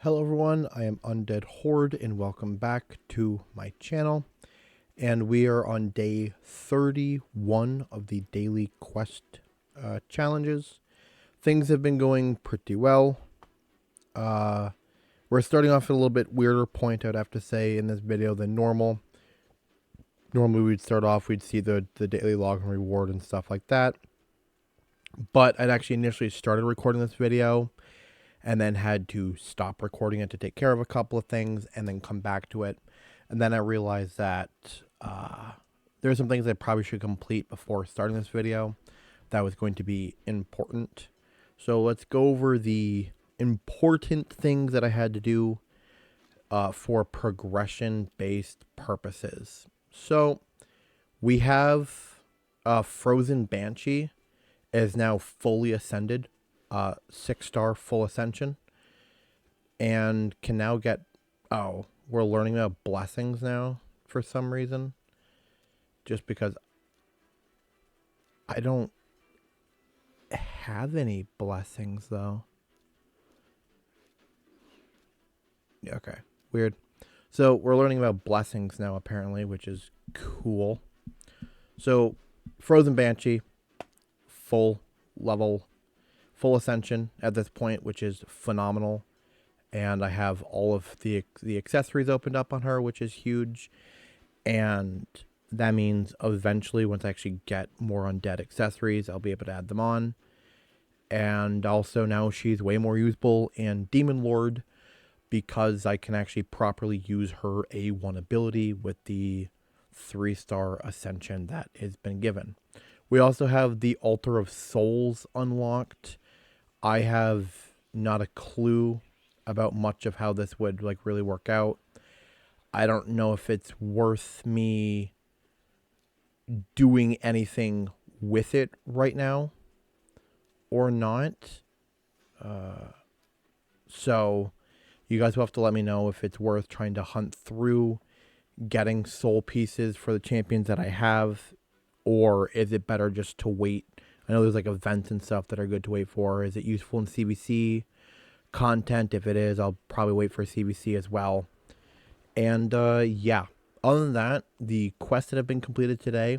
Hello everyone, I am Undead Horde and welcome back to my channel. And we are on day 31 of the daily quest challenges. Things have been going pretty well. We're starting off at a little bit weirder point, I'd have to say, in this video than normal. Normally we'd start off, we'd see the daily log and reward and stuff like that. But I'd actually initially started recording this video and then had to stop recording it to take care of a couple of things and then come back to it. And then I realized that there are some things I probably should complete before starting this video that was going to be important. So let's go over the important things that I had to do for progression-based purposes. So we have Frozen Banshee is now fully ascended. 6-star full ascension, and can now get, we're learning about blessings now for some reason, just because I don't have any blessings though. Yeah, okay, weird. So we're learning about blessings now apparently, which is cool. So Frozen Banshee, full ascension at this point, which is phenomenal. And I have all of the accessories opened up on her, which is huge. And that means eventually, once I actually get more undead accessories, I'll be able to add them on. And also now she's way more usable in Demon Lord because I can actually properly use her A1 ability with the 3-star ascension that has been given. We also have the Altar of Souls unlocked. I have not a clue about much of how this would really work out. I don't know if it's worth me doing anything with it right now or not. So you guys will have to let me know if it's worth trying to hunt through getting soul pieces for the champions that I have, or is it better just to wait? I know there's events and stuff that are good to wait for. Is it useful in CBC content? If it is, I'll probably wait for CBC as well. And yeah, other than that, the quests that have been completed today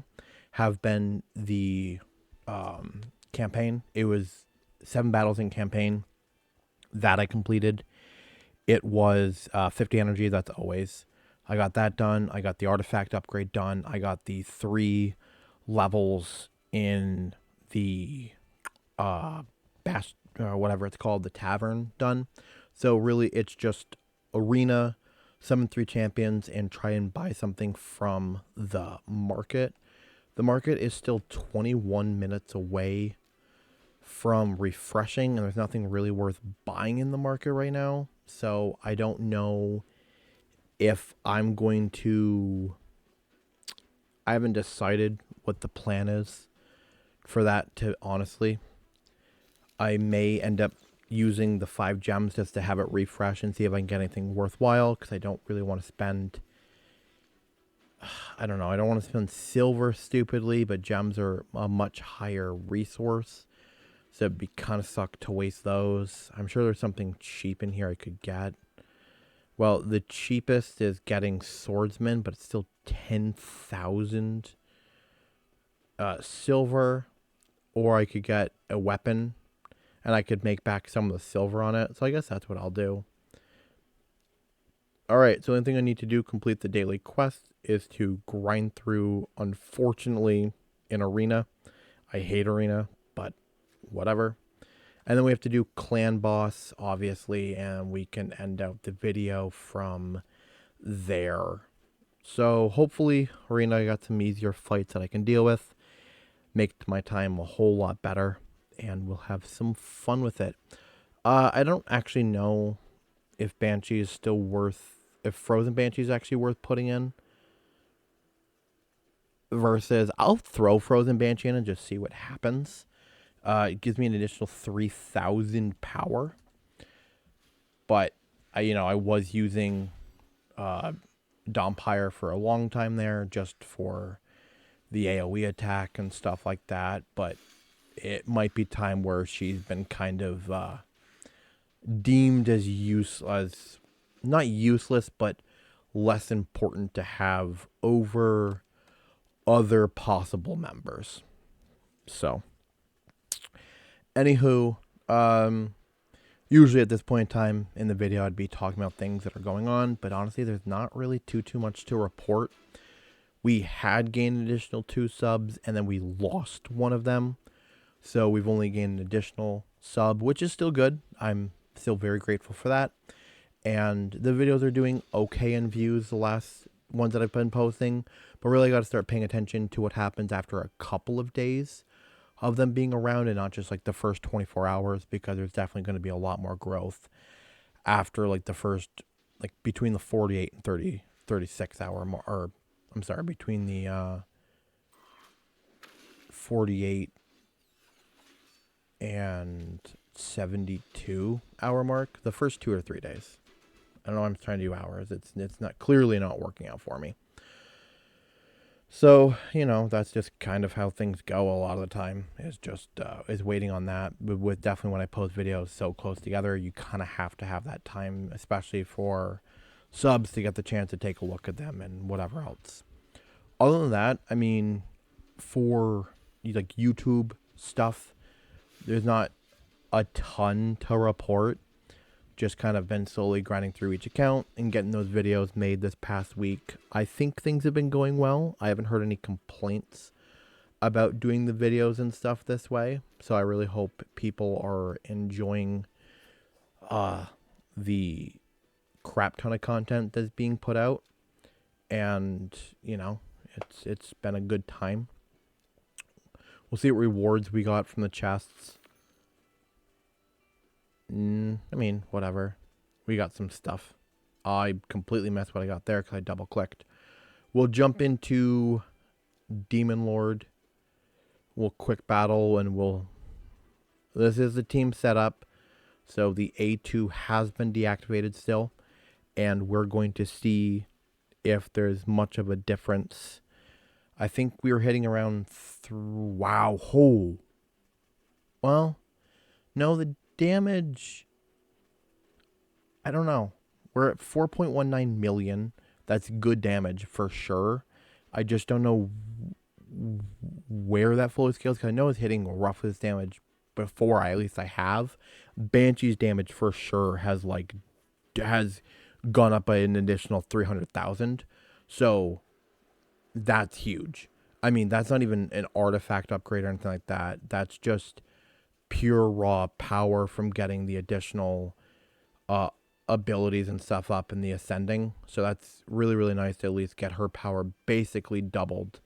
have been the campaign. It was 7 battles in campaign that I completed. It was 50 energy, that's always. I got that done. I got the artifact upgrade done. I got the 3 levels in the whatever it's called, the tavern done. So really it's just arena, summon 3 champions, and try and buy something from the market. The market is still 21 minutes away from refreshing, and there's nothing really worth buying in the market right now. So I don't know if I'm going to, I haven't decided what the plan is for that, to honestly. I may end up using the 5 gems just to have it refresh and see if I can get anything worthwhile, because I don't really want to spend, I don't know, I don't want to spend silver stupidly, but gems are a much higher resource, so it'd be kind of suck to waste those. I'm sure there's something cheap in here I could get. Well, the cheapest is getting swordsman, but it's still 10,000 silver, or I could get a weapon and I could make back some of the silver on it. So I guess that's what I'll do. Alright, so the only thing I need to do to complete the daily quest is to grind through, unfortunately, in arena. I hate arena, but whatever. And then we have to do clan boss, obviously, and we can end out the video from there. So hopefully, arena, I got some easier fights that I can deal with. Make my time a whole lot better, and we'll have some fun with it. I don't actually know if Banshee is still worth, if Frozen Banshee is actually worth putting in. Versus, I'll throw Frozen Banshee in and just see what happens. It gives me an additional 3,000 power. But, I was using Dompire for a long time there, just for the AoE attack and stuff like that. But it might be time where she's been kind of deemed as not useless, but less important to have over other possible members. So, anywho, usually at this point in time in the video, I'd be talking about things that are going on, but honestly, there's not really too much to report. We had gained an additional 2 subs, and then we lost one of them. So we've only gained an additional sub, which is still good. I'm still very grateful for that. And the videos are doing okay in views, the last ones that I've been posting. But really got to start paying attention to what happens after a couple of days of them being around and not just like the first 24 hours, because there's definitely going to be a lot more growth after like the first, like between the 48 and 36 hour mark, or I'm sorry, between the 48 and 72 hour mark, the first 2 or 3 days. I don't know, I'm trying to do hours. It's not clearly not working out for me. So, that's just kind of how things go a lot of the time, is just is waiting on that. But with definitely when I post videos so close together, you kind of have to have that time, especially for subs, to get the chance to take a look at them and whatever else. Other than that, I mean, for like YouTube stuff, there's not a ton to report. Just kind of been slowly grinding through each account and getting those videos made this past week. I think things have been going well. I haven't heard any complaints about doing the videos and stuff this way. So I really hope people are enjoying the crap ton of content that's being put out. And, it's been a good time. We'll see what rewards we got from the chests. I mean, whatever. We got some stuff. I completely messed what I got there because I double clicked. We'll jump into Demon Lord. We'll quick battle and this is the team setup. So the A2 has been deactivated still. And we're going to see if there's much of a difference. I think we were hitting around wow. Oh. Well, no, the damage, I don't know. We're at 4.19 million. That's good damage for sure. I just don't know where that flow scales, because I know it's hitting roughly this damage before. At least I have. Banshee's damage for sure has gone up by an additional 300,000. So that's huge. I mean, that's not even an artifact upgrade or anything like that. That's just pure raw power from getting the additional abilities and stuff up in the ascending. So that's really, really nice to at least get her power basically doubled.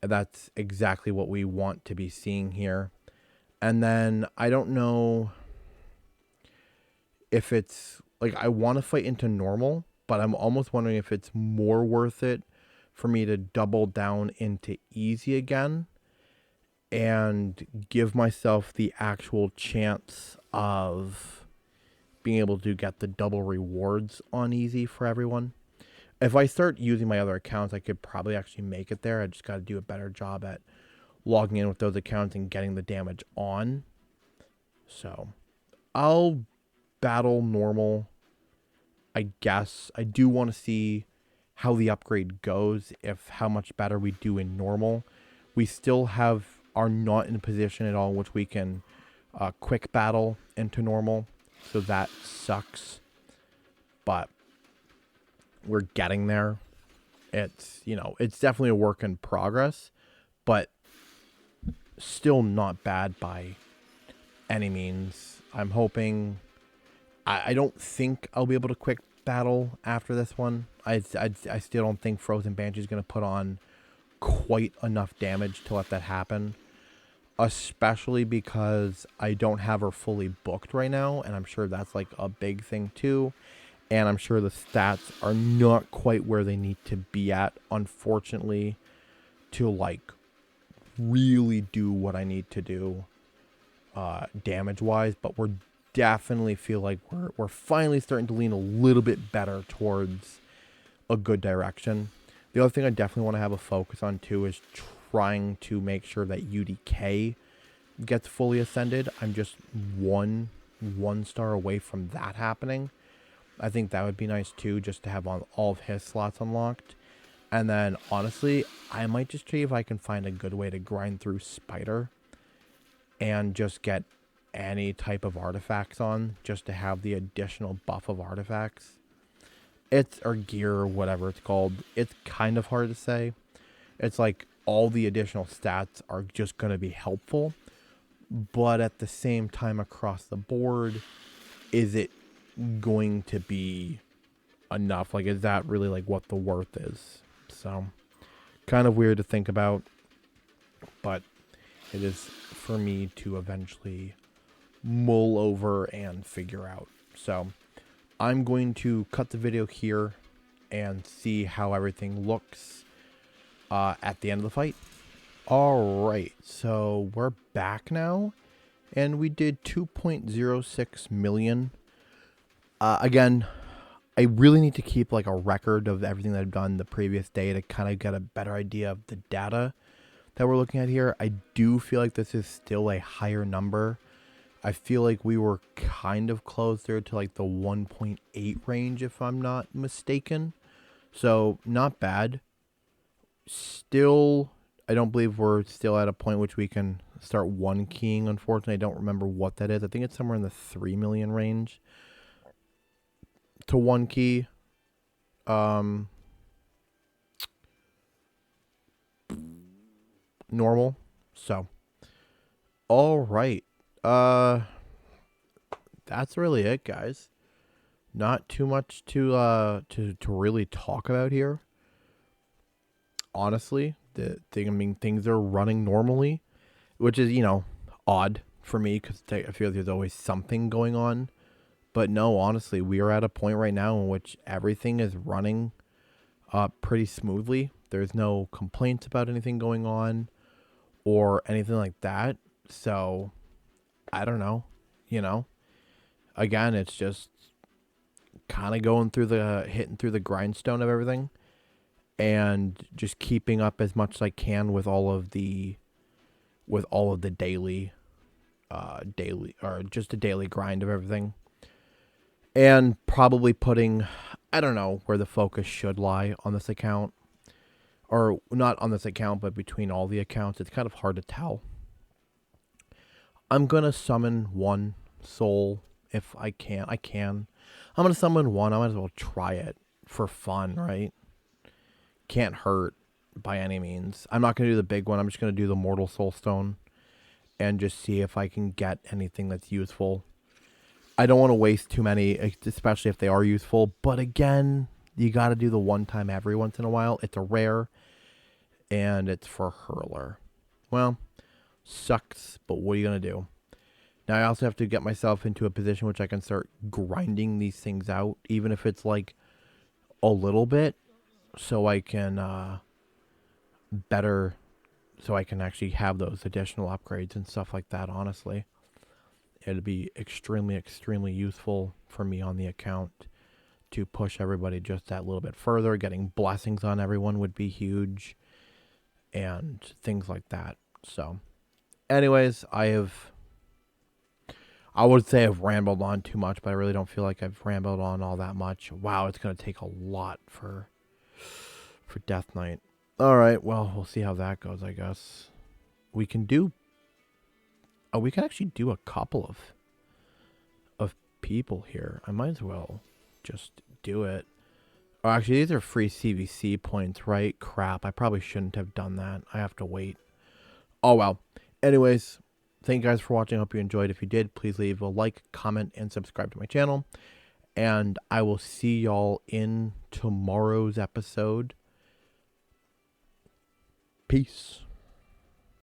That's exactly what we want to be seeing here. And then I don't know if it's like, I want to fight into normal, but I'm almost wondering if it's more worth it for me to double down into easy again and give myself the actual chance of being able to get the double rewards on easy for everyone. If I start using my other accounts, I could probably actually make it there. I just got to do a better job at logging in with those accounts and getting the damage on. So I'll battle normal, I guess. I do want to see how the upgrade goes, how much better we do in normal. We still are not in a position at all in which we can quick battle into normal, so that sucks. But we're getting there. It's definitely a work in progress, but still not bad by any means. I'm hoping. I don't think I'll be able to quick battle after this one. I still don't think Frozen Banshee is going to put on quite enough damage to let that happen, especially because I don't have her fully booked right now, and I'm sure that's like a big thing too. And I'm sure the stats are not quite where they need to be at, unfortunately, to like really do what I need to do damage wise. But we're definitely feel like we're finally starting to lean a little bit better towards a good direction. The other thing I definitely want to have a focus on too is trying to make sure that UDK gets fully ascended. I'm just one 1 star away from that happening. I think that would be nice too, just to have all of his slots unlocked. And then, honestly, I might just see if I can find a good way to grind through Spider and just get any type of artifacts on, just to have the additional buff of artifacts. Or gear, or whatever it's called. It's kind of hard to say. It's like all the additional stats are just going to be helpful. But at the same time, across the board, is it going to be enough? Like, is that really like what the worth is? So, kind of weird to think about, but it is for me to eventually mull over and figure out. So, I'm going to cut the video here and see how everything looks at the end of the fight. Alright, so we're back now, and we did 2.06 million. Again, I really need to keep like a record of everything that I've done the previous day to kind of get a better idea of the data that we're looking at here. I do feel like this is still a higher number. I feel like we were kind of closer to like the 1.8 range, if I'm not mistaken. So, not bad. Still, I don't believe we're still at a point which we can start one keying. Unfortunately, I don't remember what that is. I think it's somewhere in the 3 million range to one key. Normal. So, all right. That's really it, guys. Not too much to really talk about here. Honestly, things are running normally, which is, odd for me because I feel like there's always something going on. But no, honestly, we are at a point right now in which everything is running pretty smoothly. There's no complaints about anything going on or anything like that. So, I don't know, Again, it's just kind of hitting through the grindstone of everything and just keeping up as much as I can with all of the daily or just a daily grind of everything. And probably putting, I don't know where the focus should lie on this account. Or not on this account, but between all the accounts. It's kind of hard to tell. I'm going to summon one soul if I can. I'm going to summon one. I might as well try it for fun, right? Can't hurt by any means. I'm not going to do the big one. I'm just going to do the Mortal Soul Stone and just see if I can get anything that's useful. I don't want to waste too many, especially if they are useful. But again, you got to do the one time every once in a while. It's a rare, and it's for Hurler. Well, sucks, but what are you going to do? Now I also have to get myself into a position which I can start grinding these things out, even if it's like a little bit, so I can so I can actually have those additional upgrades and stuff like that, honestly. It'd be extremely, extremely useful for me on the account to push everybody just that little bit further. Getting blessings on everyone would be huge and things like that. So, anyways, I would say I've rambled on too much, but I really don't feel like I've rambled on all that much. Wow, it's going to take a lot for Death Knight. All right, well, we'll see how that goes, I guess. We can actually do a couple of people here. I might as well just do it. Oh, actually, these are free CVC points, right? Crap, I probably shouldn't have done that. I have to wait. Oh, well. Anyways, thank you guys for watching. I hope you enjoyed. If you did, please leave a like, comment, and subscribe to my channel. And I will see y'all in tomorrow's episode. Peace.